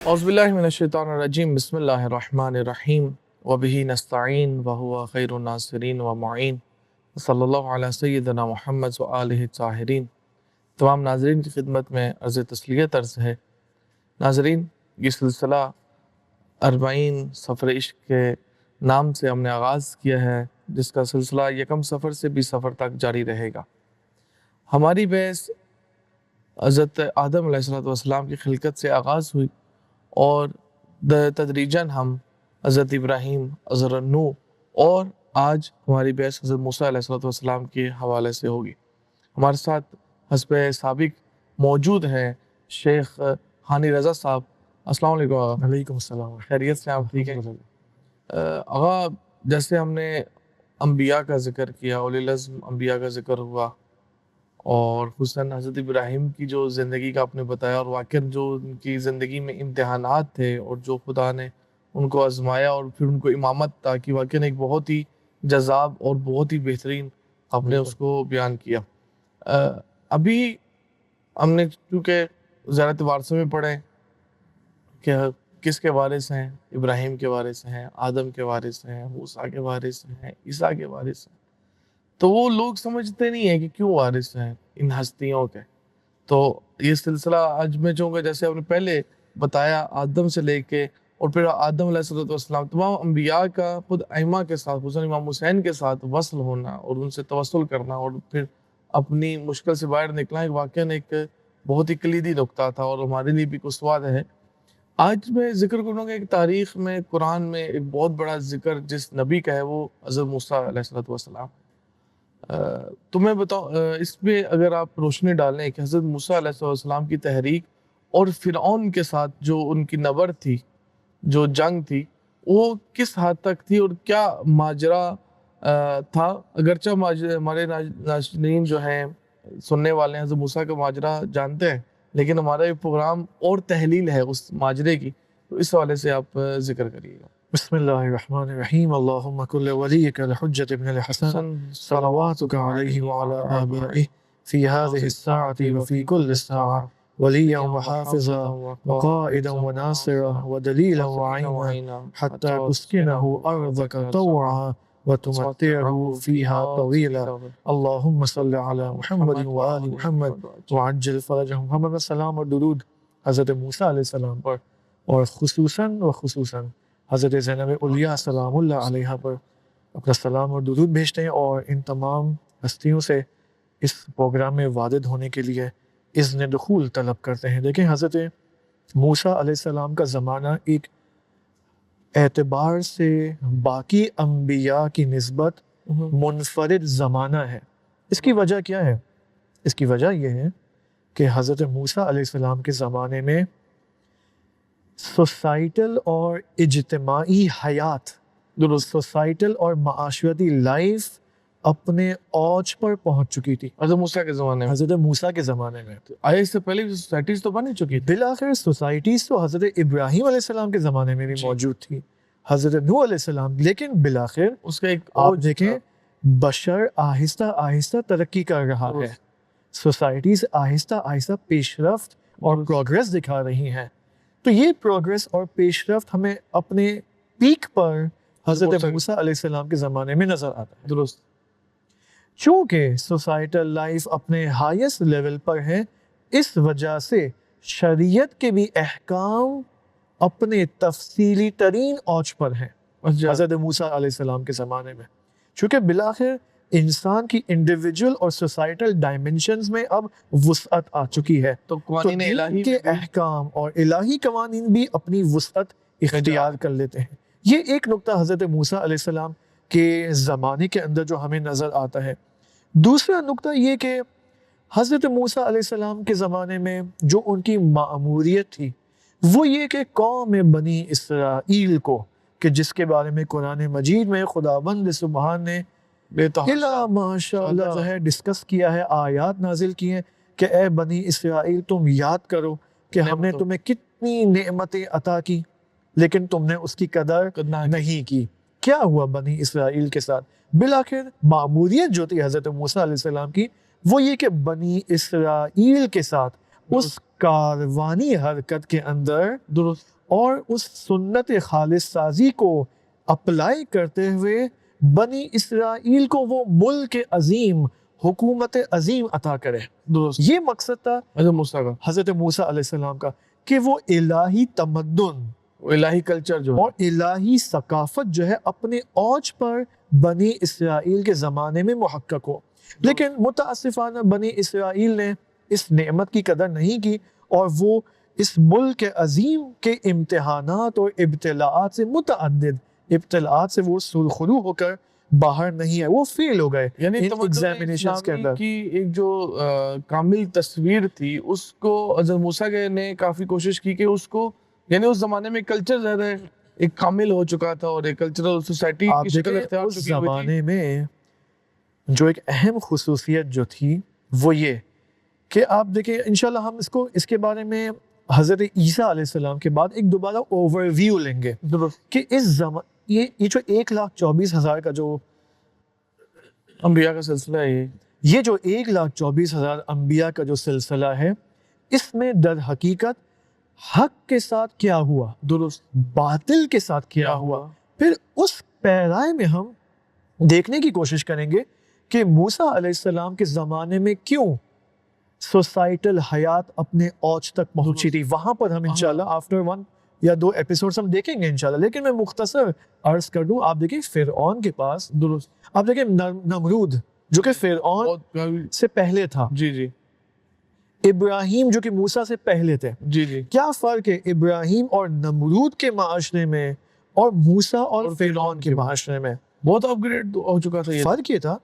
اعوذ باللہ من الشیطان الرجیم بسم اللہ الرحمن الرحیم وبہ نستعین وہو خیر الناصرین ومعین صلی اللہ علیہ سیدنا محمد وآلہ الطاہرین۔ تمام ناظرین کی خدمت میں عرض تسلیت عرض ہے۔ ناظرین، یہ سلسلہ 40 سفر عشق کے نام سے ہم نے آغاز کیا ہے، جس کا سلسلہ یکم سفر سے 20 سفر تک جاری رہے گا۔ ہماری بحث حضرت آدم علیہ السلام کی خلقت سے آغاز ہوئی اور تدریجاً ہم حضرت ابراہیم، حضرت نوح اور آج ہماری بحث حضرت موسیٰ علیہ السلام کے حوالے سے ہوگی۔ ہمارے ساتھ حسب سابق موجود ہیں شیخ ہانی رضا صاحب۔ السلام علیکم۔ وعلیکم السلام۔ خیریت سے آپ ٹھیک ہیں؟ آغا، جیسے ہم نے انبیاء کا ذکر کیا، اولی العزم انبیاء کا ذکر ہوا، اور خصوصاً حضرت ابراہیم کی جو زندگی کا آپ نے بتایا، اور واقعاً جو ان کی زندگی میں امتحانات تھے اور جو خدا نے ان کو آزمایا اور پھر ان کو امامت عطا کی، واقعاً ایک بہت ہی جذاب اور بہت ہی بہترین آپ نے اس کو بیان کیا۔ ابھی ہم نے چونکہ زیارت وارثہ میں پڑھے کہ کس کے وارث ہیں، ابراہیم کے وارث ہیں، آدم کے وارث ہیں، موسیٰ کے وارث ہیں، عیسیٰ کے وارث ہیں، تو وہ لوگ سمجھتے نہیں ہیں کہ کیوں وارث ہیں ان ہستیوں کے۔ تو یہ سلسلہ آج میں چاہوں گا، جیسے آپ نے پہلے بتایا آدم سے لے کے اور پھر آدم علیہ السلام تمام انبیاء کا خود ائمہ کے ساتھ، خصوصاً امام حسین کے ساتھ وصل ہونا اور ان سے توسل کرنا اور پھر اپنی مشکل سے باہر نکلنا، ایک واقعاً ایک بہت ہی کلیدی نقطہ تھا اور ہمارے لیے بھی اسوہ ہے۔ آج میں ذکر کروں گا ایک تاریخ میں، قرآن میں ایک بہت بڑا ذکر جس نبی کا ہے، وہ حضرت موسیٰ علیہ السلام۔ تو میں بتاؤں، اس پہ اگر آپ روشنی ڈالیں کہ حضرت موسیٰ علیہ السلام کی تحریک اور فرعون کے ساتھ جو ان کی نبرد تھی، جو جنگ تھی، وہ کس حد تک تھی اور کیا ماجرا تھا۔ اگرچہ ہمارے ناظرین جو ہیں، سننے والے ہیں، حضرت موسیٰ کا ماجرا جانتے ہیں، لیکن ہمارا یہ پروگرام اور تحلیل ہے اس ماجرے کی، تو اس حوالے سے آپ ذکر کریے گا۔ بسم اللہ الرحمن الرحیم۔ اللہم کل ولیک الحجۃ ابن الحسن صلواتک علیہ وعلی آبائہ فی هذه الساعة وفی کل ساعة ولیا وحافظا وقائدا وناصرا ودلیلا وعینا حتی تسکنہ ارضک طوعا وتمتعہ فیہا طویلا۔ اللہم صل علی محمد وآل محمد وعجل فرجہم۔ محمد السلام اور درود حضرت موسیٰ علیہ السلام پر، اور خصوصاً حضرت زینب اولیاء سلام اللہ علیہ پر اپنا سلام اور درود بھیجتے ہیں، اور ان تمام ہستیوں سے اس پروگرام میں وارد ہونے کے لیے اذن دخول طلب کرتے ہیں۔ دیکھیں، حضرت موسیٰ علیہ السلام کا زمانہ ایک اعتبار سے باقی انبیاء کی نسبت منفرد زمانہ ہے۔ اس کی وجہ کیا ہے؟ اس کی وجہ یہ ہے کہ حضرت موسیٰ علیہ السلام کے زمانے میں سوسائٹل اور اجتماعی حیات، سوسائٹل اور معاشرتی لائف اپنے اوج پر پہنچ چکی تھی حضرت موسیٰ کے زمانے میں۔ حضرت موسیٰ کے زمانے میں آئے اس سے پہلے بھی سوسائٹیز تو بنی چکی تھی۔ بالآخر سوسائٹیز تو حضرت ابراہیم علیہ السلام کے زمانے میں بھی موجود تھی، حضرت نوح علیہ السلام، لیکن بالآخر اس کا ایک آپ دیکھیں بشر آہستہ آہستہ ترقی کر رہا ہے، سوسائٹیز آہستہ آہستہ پیش رفت اور پروگریس دکھا رہی ہیں۔ تو یہ پروگریس اور پیش رفت ہمیں اپنے پیک پر حضرت موسیٰ علیہ السلام کے زمانے میں نظر آتا ہے۔ درست۔ چونکہ سوسائٹل لائف اپنے ہائیسٹ لیول پر ہے، اس وجہ سے شریعت کے بھی احکام اپنے تفصیلی ترین اوج پر ہیں حضرت موسیٰ علیہ السلام کے زمانے میں، چونکہ بالآخر انسان کی انڈیویجول اور سوسائٹل ڈائمنشنز میں اب وسعت آ چکی ہے، تو قوانین الہی کے احکام اور الہی قوانین بھی اپنی وسعت اختیار کر لیتے ہیں۔ یہ ایک نقطہ حضرت موسیٰ علیہ السلام کے زمانے کے اندر جو ہمیں نظر آتا ہے۔ دوسرا نقطہ یہ کہ حضرت موسیٰ علیہ السلام کے زمانے میں جو ان کی مأموریت تھی، وہ یہ کہ قوم بنی اسرائیل کو، کہ جس کے بارے میں قرآن مجید میں خداوند سبحان نے ماشاء اللہ جو ہے ڈسکس کیا ہے، آیات نازل کی ہیں کہ اے بنی اسرائیل تم یاد کرو کہ ہم نے تمہیں کتنی نعمتیں عطا کی، لیکن تم نے اس کی قدر نہیں کی۔ کیا ہوا بنی اسرائیل کے ساتھ؟ بالآخر مأموریت جو تھی حضرت موسیٰ علیہ السلام کی، وہ یہ کہ بنی اسرائیل کے ساتھ اس کاروانی حرکت کے اندر درست اور اس سنت خالص سازی کو اپلائی کرتے ہوئے بنی اسرائیل کو وہ ملک عظیم، حکومت عظیم عطا کرے. درست. یہ مقصد تھا حضرت موسیٰ کا، حضرت موسیٰ علیہ السلام کا، کہ وہ الہی تمدن وہ الہی کلچر جو ہے اور الہی ثقافت جو ہے اپنے اوج پر بنی اسرائیل کے زمانے میں محقق ہو. لیکن متاسفانہ بنی اسرائیل نے اس نعمت کی قدر نہیں کی، اور وہ اس ملک عظیم کے امتحانات اور ابتلاعات سے متعدد ابتلاعات سے وہ سرخرو ہو کر باہر نہیں ہے، وہ فیل ہو گئے یعنی ایگزامینیشنز کے اندر. کی ایک جو کامل تصویر تھی اس کو حضرت موسیٰ نے کافی کوشش کی کہ اس کو، یعنی اس زمانے میں کلچر زیادہ ایک کامل ہو چکا تھا اور ایک کلچرل سوسائٹی آپ کی شکل دیکھیں اختیار اس چکی ہوئی تھی. زمانے میں جو ایک اہم خصوصیت جو تھی وہ یہ کہ آپ دیکھیں، انشاءاللہ ہم اس کے بارے میں حضرت عیسیٰ علیہ السلام کے بعد ایک دوبارہ اوور ویو لیں گے درست. کہ اس یہ جو 1,24,000 کا جو انبیاء کا سلسلہ ہے یہ جو 1,24,000 انبیاء کا جو سلسلہ ہے، اس میں در حقیقت حق کے ساتھ کیا ہوا، درست باطل کے ساتھ کیا ہوا. پھر اس پیرائے میں ہم دیکھنے کی کوشش کریں گے کہ موسیٰ علیہ السلام کے زمانے میں کیوں سوسائٹل حیات اپنے اوج تک پہنچی تھی. وہاں پر ہم انشاءاللہ آفٹر 1 یا 2 ایپیسوڈز ہم دیکھیں گے انشاءاللہ. لیکن میں مختصر عرض کر دوں، آپ دیکھیں فرعون کے پاس، درست. آپ دیکھیں نمرود جو کہ فرعون سے پہلے تھا، جی جی ابراہیم جو کہ موسیٰ سے پہلے تھے. جی جی کیا فرق ہے ابراہیم اور نمرود کے معاشرے میں اور موسیٰ اور فرعون کے معاشرے میں؟ بہت اپ گریڈ ہو چکا تھا. یہ فرق یہ تھا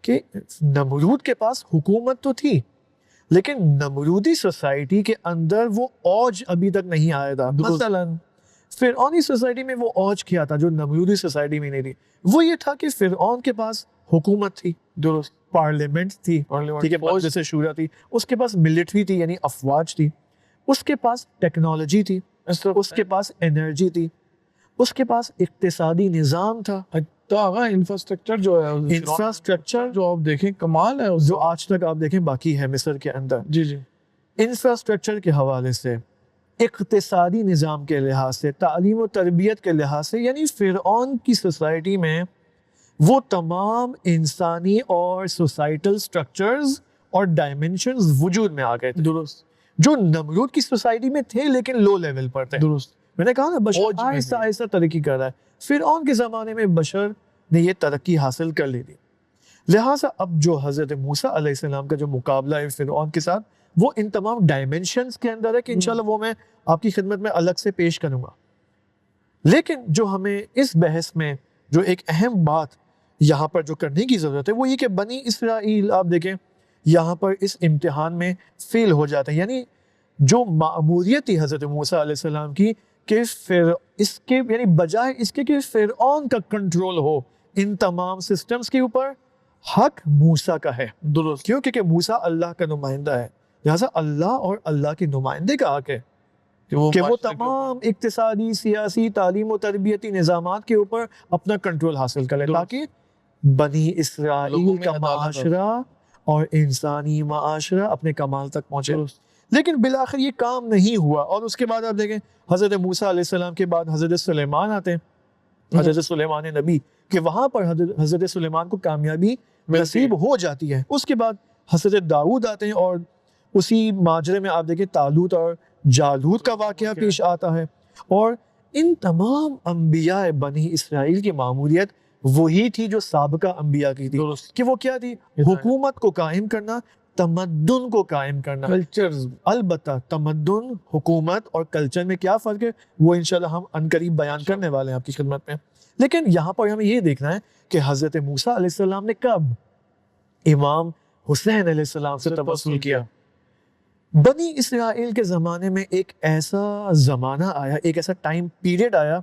کہ نمرود کے پاس حکومت تو تھی، لیکن نمرودی سوسائٹی کے اندر وہ اوج ابھی تک نہیں آیا تھا. مثلا فرعونی سوسائٹی میں وہ اوج کیا تھا جو نمرودی سوسائٹی میں نہیں تھی. وہ یہ تھا کہ فرعون کے پاس حکومت تھی، درست. پارلیمنٹ تھی، ٹھیک ہے، مجلس شورا تھی، اس کے پاس ملٹری تھی یعنی افواج تھی، اس کے پاس ٹیکنالوجی تھی، اس کے پاس انرجی تھی، اس کے پاس اقتصادی نظام تھا. تو آگا انفراسٹرکچر جو ہے، انفراسٹرکچر جو آپ دیکھیں کمال ہے جو آج تک آپ دیکھیں باقی ہے مصر کے اندر. جی جی انفراسٹرکچر کے حوالے سے، اقتصادی نظام کے لحاظ سے، تعلیم و تربیت کے لحاظ سے، یعنی فرعون کی سوسائٹی میں وہ تمام انسانی اور سوسائٹل سٹرکچرز اور ڈائمنشنز وجود میں آ گئے تھے، درست. جو نمرود کی سوسائٹی میں تھے لیکن لو لیول پر تھے. درست. میں نے کہا نا بشر آہستہ آہستہ ترقی کر رہا ہے. فرعون کے زمانے میں بشر نے یہ ترقی حاصل کر لی تھی. لہٰذا اب جو حضرت موسیٰ علیہ السلام کا جو مقابلہ ہے فرعون کے ساتھ، وہ ان تمام ڈائمنشنز کے اندر ہے کہ انشاءاللہ وہ میں آپ کی خدمت میں الگ سے پیش کروں گا. لیکن جو ہمیں اس بحث میں جو ایک اہم بات یہاں پر جو کرنے کی ضرورت ہے وہ یہ کہ بنی اسرائیل آپ دیکھیں یہاں پر اس امتحان میں فیل ہو جاتے ہیں. یعنی جو مأموریت تھی حضرت موسیٰ علیہ السلام کی کہ اس کے یعنی بجائے اس کے کہ فرعون کا کنٹرول ہو ان تمام سسٹمز کے اوپر، حق موسیٰ کا ہے. درست. کیوں؟ کہ موسیٰ اللہ کا نمائندہ ہے، لہٰذا اللہ اور اللہ کے نمائندے کا حق ہے کہ وہ تمام اقتصادی، سیاسی، تعلیم و تربیتی نظامات کے اوپر اپنا کنٹرول حاصل کرے تاکہ بنی اسرائیل کا معاشرہ اور انسانی معاشرہ اپنے کمال تک پہنچے. لیکن بالآخر یہ کام نہیں ہوا. اور اس کے بعد آپ دیکھیں حضرت موسیٰ علیہ السلام کے بعد حضرت سلیمان آتے ہیں، حضرت سلیمان نبی، کہ وہاں پر حضرت سلیمان کو کامیابی نصیب ہو جاتی ہے. اس کے بعد حضرت داؤد آتے ہیں اور اسی ماجرے میں آپ دیکھیں طالوت اور جالوت کا واقعہ پیش آتا ہے. اور ان تمام انبیاء بنی اسرائیل کی ماموریت وہی تھی جو سابقہ انبیاء کی تھی، کہ وہ کیا تھی؟ حکومت کو قائم کرنا، تمدن کو قائم کرنا. کلچرز، البتہ تمدن، حکومت اور کلچر میں کیا فرق ہے وہ انشاءاللہ ہم عنقریب بیان کرنے والے ہیں آپ کی خدمت میں. لیکن یہاں پر ہمیں یہ دیکھنا ہے کہ حضرت موسیٰ علیہ السلام نے کب امام حسین علیہ السلام سے توسل کیا. بنی اسرائیل کے زمانے میں ایک ایسا زمانہ آیا، ایک ایسا ٹائم پیریڈ آیا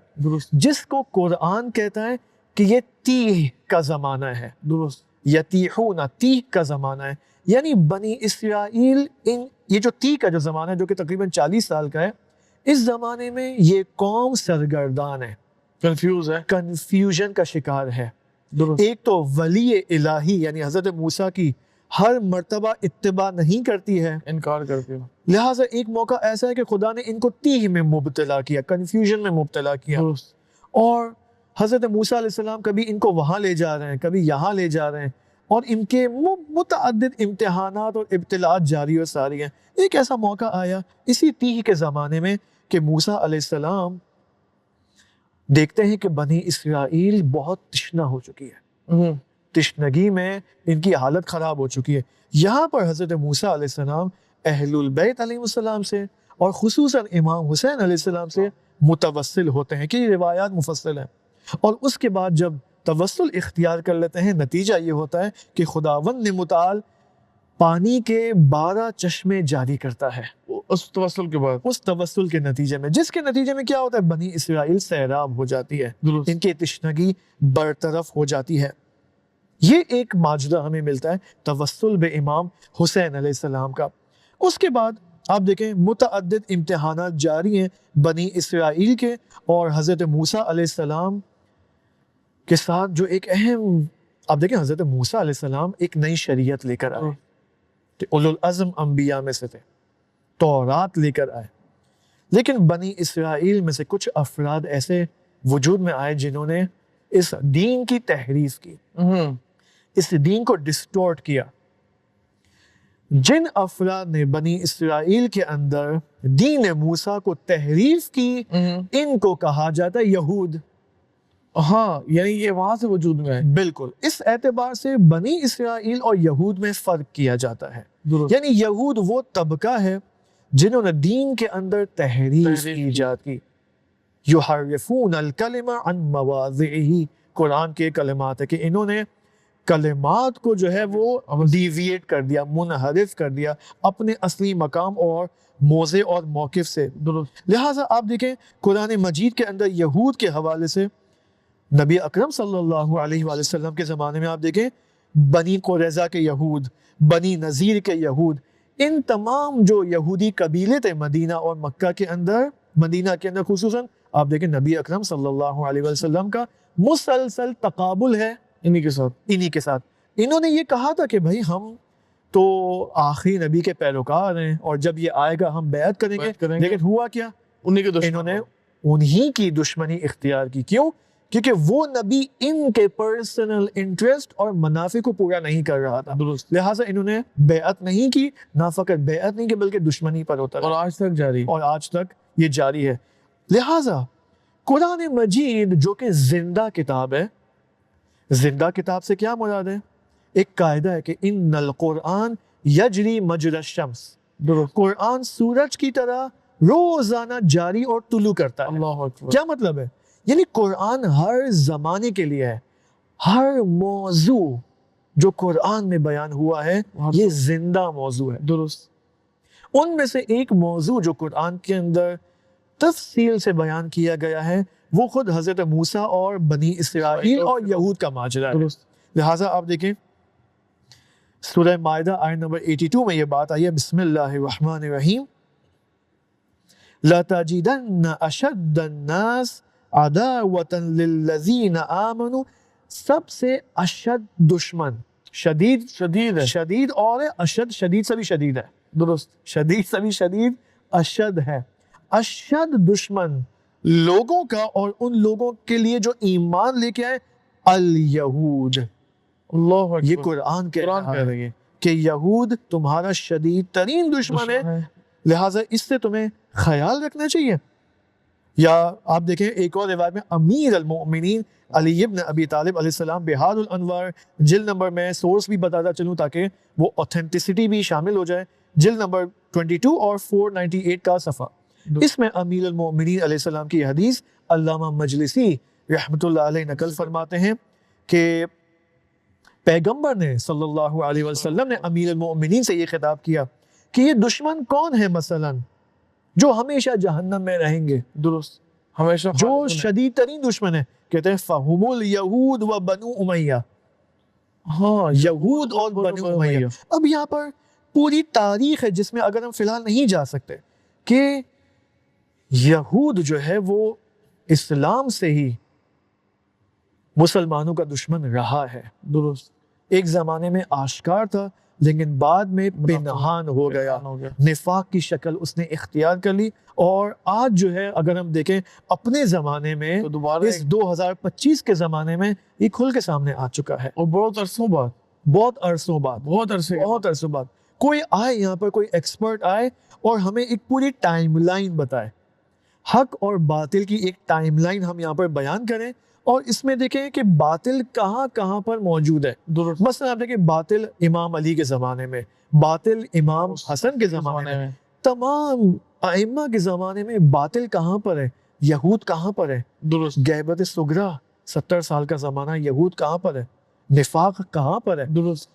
جس کو قرآن کہتا ہے کہ یہ تیہ کا زمانہ ہے. درست. یتیحون، تیہ کا زمانہ ہے. یعنی بنی اسرائیل یہ جو تیہ کا جو زمانہ ہے جو کہ تقریباً 40 سال کا ہے، اس زمانے میں یہ قوم سرگردان ہے، کنفیوز ہے، کنفیوژن کا شکار ہے. درست. ایک تو ولی الہی یعنی حضرت موسیٰ کی ہر مرتبہ اتباع نہیں کرتی ہے، انکار کرتے ہو. لہٰذا ایک موقع ایسا ہے کہ خدا نے ان کو تیہ میں مبتلا کیا، کنفیوژن میں مبتلا کیا، درست اور حضرت موسیٰ علیہ السلام کبھی ان کو وہاں لے جا رہے ہیں، کبھی یہاں لے جا رہے ہیں، اور ان کے متعدد امتحانات اور ابتلاءات جاری و ساری ہیں۔ ایک ایسا موقع آیا اسی تیہ کے زمانے میں کہ موسیٰ علیہ السلام دیکھتے ہیں کہ بنی اسرائیل بہت تشنا ہو چکی ہے، تشنگی میں ان کی حالت خراب ہو چکی ہے۔ یہاں پر حضرت موسیٰ علیہ السلام اہل البیت علیہ السلام سے اور خصوصاً امام حسین علیہ السلام سے متوسل ہوتے ہیں کہ یہ روایات مفصل ہیں، اور اس کے بعد جب توسل اختیار کر لیتے ہیں، نتیجہ یہ ہوتا ہے کہ خداوند متعال پانی کے 12 چشمے جاری کرتا ہے اس توسل کے بعد، اس توسل کے نتیجے میں، جس کے نتیجے میں کیا ہوتا ہے، بنی اسرائیل سیراب ہو جاتی ہے، درست ان کی تشنگی برطرف ہو جاتی ہے۔ یہ ایک ماجرا ہمیں ملتا ہے توسل بے امام حسین علیہ السلام کا۔ اس کے بعد آپ دیکھیں متعدد امتحانات جاری ہیں بنی اسرائیل کے، اور حضرت موسیٰ علیہ السلام کے ساتھ جو ایک اہم، آپ دیکھیں حضرت موسیٰ علیہ السلام ایک نئی شریعت لے کر آئے، کہ اولو العزم انبیاء میں سے تھے، تورات لے کر آئے، لیکن بنی اسرائیل میں سے کچھ افراد ایسے وجود میں آئے جنہوں نے اس دین کی تحریف کی، اس دین کو ڈسٹورٹ کیا۔ جن افراد نے بنی اسرائیل کے اندر دین موسیٰ کو تحریف کی، ان کو کہا جاتا ہے یہود۔ ہاں، یعنی یہ وہاں سے وجود میں آئے۔ بالکل، اس اعتبار سے بنی اسرائیل اور یہود میں فرق کیا جاتا ہے، درست یعنی یہود وہ طبقہ ہے جنہوں نے دین کے اندر تحریف کی ایجاد کی۔ یحرفون الکلم عن مواضعہ، قرآن کے کلمات ہے کہ انہوں نے کلمات کو جو ہے وہ ڈیویٹ کر دیا، منحرف کر دیا اپنے اصلی مقام اور موضع اور موقف سے۔ درست لہٰذا آپ دیکھیں قرآن مجید کے اندر یہود کے حوالے سے نبی اکرم صلی اللہ علیہ وآلہ وسلم کے زمانے میں آپ دیکھیں بنی قریظہ کے یہود، بنی نذیر کے یہود، ان تمام جو یہودی قبیلے تھے مدینہ اور مکہ کے اندر، مدینہ کے اندر خصوصاً آپ دیکھیں نبی اکرم صلی اللہ علیہ وآلہ وسلم کا مسلسل تقابل ہے انہی کے ساتھ۔ انہوں نے یہ کہا تھا کہ بھائی ہم تو آخری نبی کے پیروکار ہیں، اور جب یہ آئے گا ہم بیعت کریں گے، لیکن ہوا کیا، انہی کے دشمن، انہوں نے انہی کی دشمنی اختیار کی۔ کیوں؟ کیونکہ وہ نبی ان کے پرسنل انٹرسٹ اور منافع کو پورا نہیں کر رہا تھا، درست، لہٰذا انہوں نے بیعت نہیں کی، نہ فقط بیعت نہیں کی بلکہ دشمنی پر اترا، اور آج تک جاری۔ اور آج تک یہ جاری ہے۔ لہٰذا قرآن مجید جو کہ زندہ کتاب ہے، زندہ کتاب سے کیا مراد ہے؟ ایک قاعدہ ہے کہ ان القرآن یجری مجری الشمس، درست، قرآن سورج کی طرح روزانہ جاری اور طلوع کرتا ہے۔ اللہ اکبر۔ کیا مطلب ہے؟ یعنی قرآن ہر زمانے کے لیے ہے، ہر موضوع جو قرآن میں بیان ہوا ہے یہ زندہ موضوع ہے۔ درست، ان میں سے ایک موضوع جو قرآن کے اندر تفصیل سے بیان کیا گیا ہے وہ خود حضرت موسیٰ اور بنی اسرائیل اور یہود کا ماجرا ہے۔ درست، لہٰذا آپ دیکھیں سورہ مائدہ آیت نمبر 82 میں یہ بات آئی ہے، بسم اللہ الرحمن الرحیم، لَتَجِدَنَّ أَشَدَّ النَّاسِ عَدَاوَةً لِلَّذِينَ آمَنُوا، سب سے اشد دشمن، شدید شدید ہے، شدید اور اشد، شدید سے بھی شدید ہے، درست، شدید سے بھی شدید اشد ہے، اشد دشمن لوگوں کا اور ان لوگوں کے لیے جو ایمان لے کے آئے، الیہود۔ اللہ اکبر۔ یہ قرآن کہہ قرآن رہا کہہ ہے رہی ہے کہ یہود تمہارا شدید ترین دشمن ہے، لہٰذا اس سے تمہیں خیال رکھنا چاہیے۔ یا آپ دیکھیں ایک اور روایت میں امیر المؤمنین علی ابن ابی طالب علیہ السلام بہار الانوار، جلد نمبر میں سورس بھی بتاتا چلوں تاکہ وہ اوتھینٹسٹی بھی شامل ہو جائے، جلد نمبر 22 اور 498 کا صفحہ، اس میں امیر المؤمنین علیہ السلام کی حدیث علامہ مجلسی رحمۃ اللہ علیہ نقل فرماتے ہیں کہ پیغمبر نے صلی اللہ علیہ وسلم نے امیر المؤمنین سے یہ خطاب کیا کہ یہ دشمن کون ہے مثلاً جو ہمیشہ جہنم میں رہیں گے، درست، ہمیشہ جو شدید ترین دشمن ہے، کہتے ہیں فہم الیہود و بنو امیہ، ہاں، یہود اور بنو امیہ۔ اب یہاں پر پوری تاریخ ہے جس میں اگر ہم فی الحال نہیں جا سکتے کہ یہود جو ہے وہ اسلام سے ہی مسلمانوں کا دشمن رہا ہے، درست، ایک زمانے میں آشکار تھا، لیکن بعد میں پنہان ہو گیا، ہو گیا۔ نفاق کی شکل اس نے اختیار کر لی. اور آج جو ہے اگر ہم دیکھیں اپنے زمانے میں، تو دوبارہ اس 2025 کے زمانے میں یہ کھل کے سامنے آ چکا ہے. اور بہت عرصوں بعد، بہت عرصوں بعد، بہت عرصے بعد کوئی آئے یہاں پر، کوئی ایکسپرٹ آئے اور ہمیں ایک پوری ٹائم لائن بتائے، حق اور باطل کی ایک ٹائم لائن ہم یہاں پر بیان کریں، اور اس میں دیکھیں کہ باطل کہاں کہاں پر موجود ہے. درست مثلا آپ دیکھیں باطل امام علی کے زمانے میں، باطل امام حسن کے زمانے میں، تمام ائمہ کے زمانے میں باطل کہاں پر ہے؟ یہود کہاں پر ہے؟ درست غیبت صغریٰ 70 سال کا زمانہ، یہود کہاں پر ہے؟ نفاق کہاں پر ہے؟ درست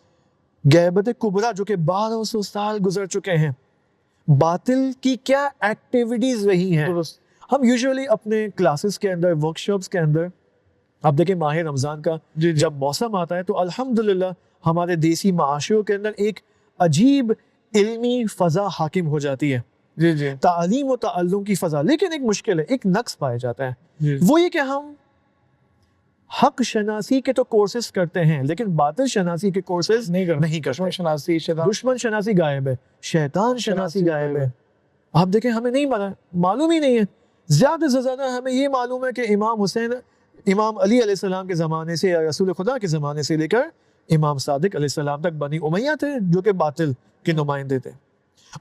غیبت کبریٰ جو کہ 1200 سال گزر چکے ہیں، باطل کی کیا ایکٹیویٹیز رہی ہیں. درست ہم یوزولی اپنے کلاسز کے اندر، ورک شاپس کے اندر، آپ دیکھیں ماہ رمضان کا جب موسم آتا ہے تو الحمدللہ ہمارے دیسی معاشروں کے اندر ایک عجیب علمی فضا حاکم ہو جاتی ہے، جی جی تعلیم و تعلم کی فضا. لیکن ایک مشکل ہے، ایک نقص پایا جاتا ہے، جی وہ یہ کہ ہم حق شناسی کے تو کورسز کرتے ہیں لیکن باطل شناسی کے کورسز نہیں نہیں کرتے. دشمن شناسی، دشمن شناسی غائب ہے، شیطان شناسی غائب ہے. آپ دیکھیں ہمیں نہیں معلوم ہی نہیں ہے. زیادہ سے زیادہ ہمیں یہ معلوم ہے کہ امام حسین، امام علی علیہ السلام کے زمانے سے یا رسول خدا کے زمانے سے لے کر امام صادق علیہ السلام تک بنی امیہ تھے جو کہ باطل کے نمائندے تھے،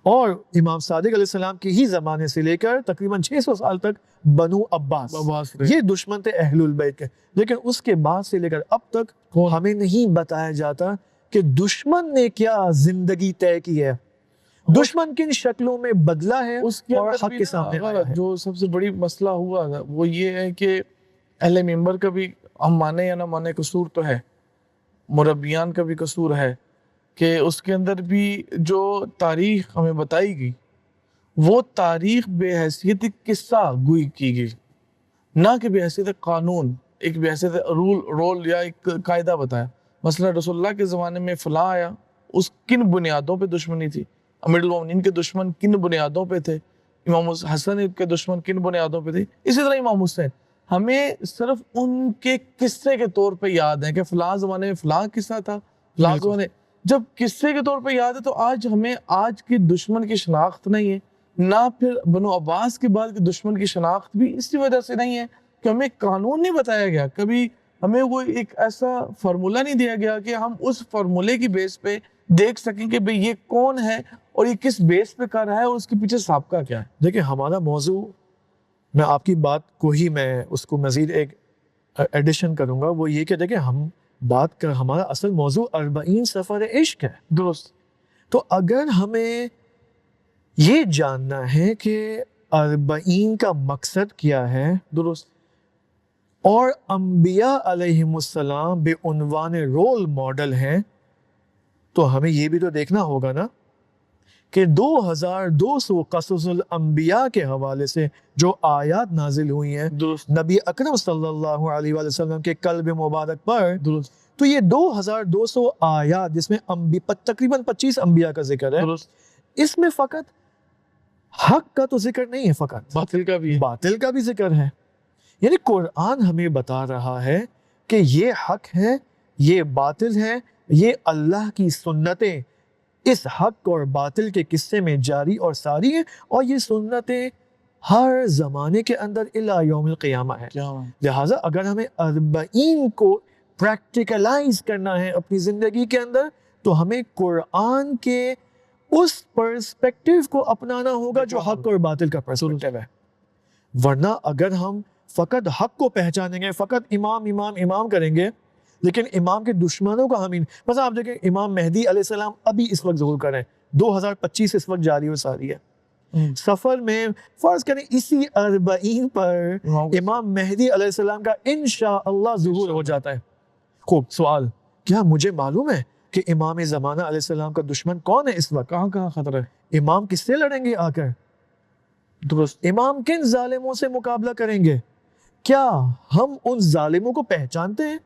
اور امام صادق علیہ السلام کے ہی زمانے سے لے کر تقریباً 600 سال تک بنو عباس یہ دشمن تھے اہل البیت کے. لیکن اس کے بعد سے لے کر اب تک ہمیں نہیں بتایا جاتا کہ دشمن نے کیا زندگی طے کی ہے، دشمن کن شکلوں میں بدلا ہے اس کے اور اندر حق بھی کے سامنے آیا ہے. جو سب سے بڑی مسئلہ ہوا ہے وہ یہ ہے کہ اہل منبر کا بھی، ہم مانے یا نہ مانے، قصور تو ہے، مربیان کا بھی قصور ہے کہ اس کے اندر بھی جو تاریخ ہمیں بتائی گئی وہ تاریخ بے حیثیت قصہ گوئی کی گئی، نہ کہ بے حیثیت قانون، ایک بے حیثیت رول یا ایک قاعدہ بتایا. مثلا رسول اللہ کے زمانے میں فلاں آیا، اس کن بنیادوں پہ دشمنی تھی، امیر المومنین کے دشمن کن بنیادوں پہ تھے، امام حسن کے دشمن کن بنیادوں پہ تھے. اسی طرح امام حسین، ہمیں صرف ان کے قصے کے طور پہ یاد ہے کہ فلاں زمانے میں فلاں قصہ تھا، فلاں زمانے. جب قصے کے طور پہ یاد ہے تو آج ہمیں آج کے دشمن کی شناخت نہیں ہے، نہ پھر بنو عباس کے بعد کے دشمن کی شناخت بھی اسی وجہ سے نہیں ہے کہ ہمیں قانون نہیں بتایا گیا. کبھی ہمیں وہ ایک ایسا فارمولہ نہیں دیا گیا کہ ہم اس فارمولے کی بیس پہ دیکھ سکیں کہ بھئی یہ کون ہے اور یہ کس بیس پہ کر رہا ہے اور اس کے پیچھے سابقہ کیا ہے. دیکھیں ہمارا موضوع، میں آپ کی بات کو ہی میں اس کو مزید ایک ایڈیشن کروں گا، وہ یہ کہ دیکھیں ہم بات کر، ہمارا اصل موضوع 40 سفر عشق ہے. درست. تو اگر ہمیں یہ جاننا ہے کہ 40 کا مقصد کیا ہے، درست. اور انبیاء علیہم السلام بے عنوان رول ماڈل ہیں، تو ہمیں یہ بھی تو دیکھنا ہوگا نا کہ 2200 قصص الانبیاء کے حوالے سے جو آیات نازل ہوئی ہیں درست. نبی اکرم صلی اللہ علیہ وآلہ وسلم کے قلب مبارک پر، درست. تو یہ 2200 آیات جس میں تقریباً 25 انبیاء کا ذکر ہے، درست. اس میں فقط حق کا تو ذکر نہیں ہے، فقط باطل کا بھی ہے. باطل کا بھی ذکر ہے. یعنی قرآن ہمیں بتا رہا ہے کہ یہ حق ہے، یہ باطل ہے، یہ اللہ کی سنتیں اس حق اور باطل کے قصے میں جاری اور ساری ہیں، اور یہ سنتیں ہر زمانے کے اندر الی یوم القیامہ ہے. لہٰذا اگر ہمیں 40 کو پریکٹیکلائز کرنا ہے اپنی زندگی کے اندر تو ہمیں قرآن کے اس پرسپیکٹیو کو اپنانا ہوگا جو حق اور باطل کا پرسپیکٹیو ہے. ورنہ اگر ہم فقط حق کو پہچانیں گے، فقط امام امام امام کریں گے، لیکن امام کے دشمنوں کا ہم مثلا آپ دیکھیں امام مہدی علیہ السلام ابھی اس وقت ظہور کریں، 2025 اس وقت جاری و ساری ہے. سفر میں فرض کریں اسی 40 پر امام مہدی علیہ السلام کا انشاءاللہ ظہور ہو جاتا ہے. خوب سوال، کیا مجھے معلوم ہے کہ امام زمانہ علیہ السلام کا دشمن کون ہے اس وقت؟ کہاں کہاں خطرہ ہے؟ امام کس سے لڑیں گے آ کر؟ درست. امام کن ظالموں سے مقابلہ کریں گے؟ کیا ہم ان ظالموں کو پہچانتے ہیں؟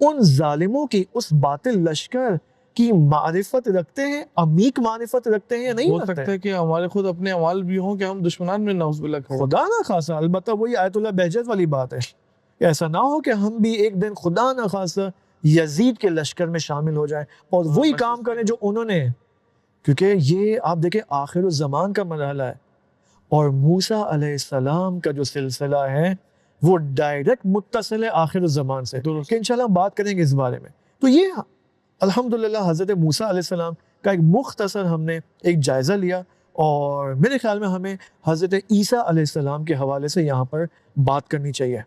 ان ظالموں کی اس باطل لشکر کی معرفت رکھتے ہیں، عمیق معرفت رکھتے ہیں یا نہیں ہو رکھتے سکتا ہے کہ ہمارے خود اپنے اعمال بھی ہوں کہ ہم دشمنان میں نعوذ باللہ کھڑے. خدا نہ خاصہ. البتہ وہی آیت اللہ بہجت والی بات ہے، ایسا نہ ہو کہ ہم بھی ایک دن خدا نہ خاصہ یزید کے لشکر میں شامل ہو جائیں اور وہی کام کریں جو انہوں نے. کیونکہ یہ آپ دیکھیں آخر الزمان کا مرحلہ ہے اور موسیٰ علیہ السلام کا جو سلسلہ ہے وہ ڈائریکٹ متصل ہے آخر الزمان سے کہ انشاءاللہ ہم بات کریں گے اس بارے میں. تو یہ الحمدللہ حضرت موسیٰ علیہ السلام کا ایک مختصر ہم نے ایک جائزہ لیا اور میرے خیال میں ہمیں حضرت عیسیٰ علیہ السلام کے حوالے سے یہاں پر بات کرنی چاہیے.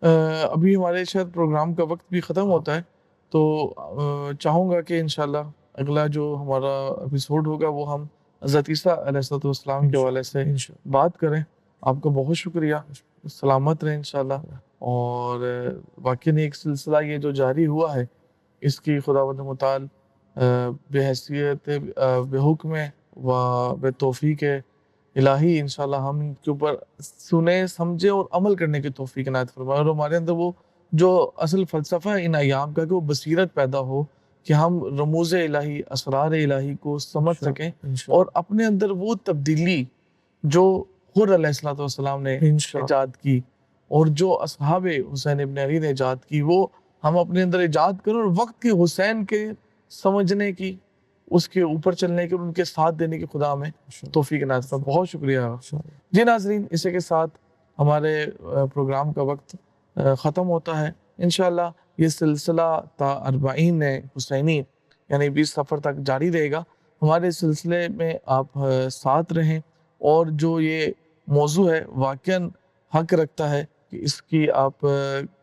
ابھی ہمارے شاید پروگرام کا وقت بھی ختم ہوتا ہے تو چاہوں گا کہ انشاءاللہ اگلا جو ہمارا ایپیسوڈ ہوگا وہ ہم حضرت عیسیٰ علیہ السلام کے حوالے سے بات کریں. آپ کا بہت شکریہ, سلامت رہیں انشاءاللہ. اور واقعی ایک سلسلہ یہ جو جاری ہوا ہے اس کی خداوند متعال بے حیثیت بے حکم و بے توفیق الہی انشاءاللہ ہم کے اوپر سنے سمجھے اور عمل کرنے کی توفیق عنایت فرمائے, اور ہمارے اندر وہ جو اصل فلسفہ ہے ان ایام کا کہ وہ بصیرت پیدا ہو کہ ہم رموز الہی اسرار الہی کو سمجھ سکیں اور اپنے اندر وہ تبدیلی جو حر علیہ السلام نے ایجاد کی اور جو اصحاب حسین ابن علی نے ایجاد کی وہ ہم اپنے اندر ایجاد کریں اور وقت کے حسین کے سمجھنے کی, اس کے اوپر چلنے کی اور ان کے ساتھ دینے کی خدا ہمیں توفیق عنایت فرمائے. بہت شکریہ. جی ناظرین, اسی کے ساتھ ہمارے پروگرام کا وقت ختم ہوتا ہے. انشاءاللہ یہ سلسلہ تا اربعین حسینی یعنی 20 صفر تک جاری رہے گا. ہمارے سلسلے میں آپ ساتھ رہیں اور جو یہ موضوع ہے واقعاً حق رکھتا ہے کہ اس کی آپ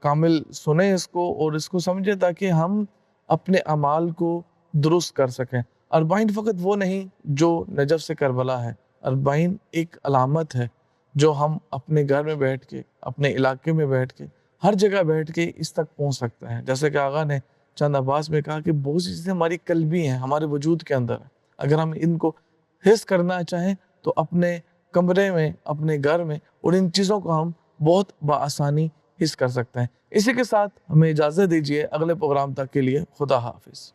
کامل سنیں اس کو اور اس کو سمجھیں تاکہ ہم اپنے اعمال کو درست کر سکیں. اربعین فقط وہ نہیں جو نجف سے کربلا ہے, اربعین ایک علامت ہے جو ہم اپنے گھر میں بیٹھ کے, اپنے علاقے میں بیٹھ کے, ہر جگہ بیٹھ کے اس تک پہنچ سکتے ہیں. جیسے کہ آقا نے چند عباس میں کہا کہ بہت سی چیزیں ہماری قلبی ہیں, ہمارے وجود کے اندر ہیں, اگر ہم ان کو حس کرنا چاہیں تو اپنے کمرے میں, اپنے گھر میں, اور ان چیزوں کو ہم بہت بآسانی حس کر سکتے ہیں. اسی کے ساتھ ہمیں اجازت دیجیے اگلے پروگرام تک کے لیے. خدا حافظ.